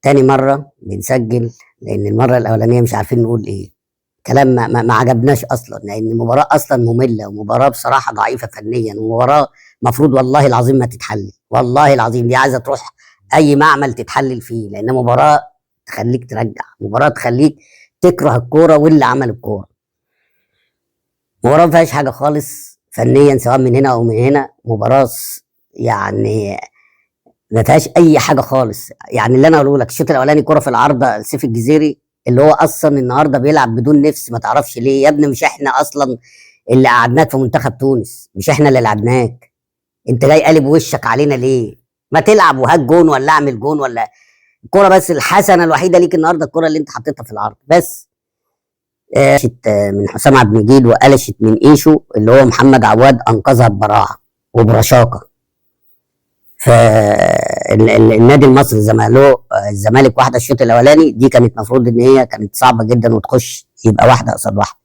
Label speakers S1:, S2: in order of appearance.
S1: تاني مرة بنسجل، لأن المرة الأولانية مش عارفين نقول إيه. كلام ما عجبناش أصلا، لأن المباراة أصلا مملة، ومباراة بصراحة ضعيفة فنيا، ومباراة مفروض والله العظيم ما تتحلل، والله العظيم دي عايزة تروح أي معمل تتحلل فيه، لأن مباراة تخليك ترجع، مباراة تخليك تكره الكورة واللي عمل الكورة. مباراة ما فيهاش حاجة خالص فنيا، سواء من هنا أو من هنا. مباراة يعني ما فيهاش اي حاجه خالص. يعني اللي انا اقوله لك، الشوط الاولاني كره في العارضه لسيف الجزيري، اللي هو اصلا النهارده بيلعب بدون نفس، ما تعرفش ليه يا ابني. مش احنا اصلا اللي قعدناك في منتخب تونس؟ مش احنا اللي لعبناك؟ انت جاي قالب وشك علينا ليه؟ ما تلعب وهات جون، ولا اعمل جون، ولا الكره بس الحسنه الوحيده ليك النهارده الكره اللي انت حطيتها في العرض بس. قلشت من حسام عبد المجيد، وقلشت من ايشو اللي هو محمد عواد، انقذها ببراعه وبرشاقه. فالنادي المصري الزمالك واحده الشوط الاولاني، دي كانت المفروض ان هي كانت صعبه جدا، وتخش يبقى واحده قصاد واحده.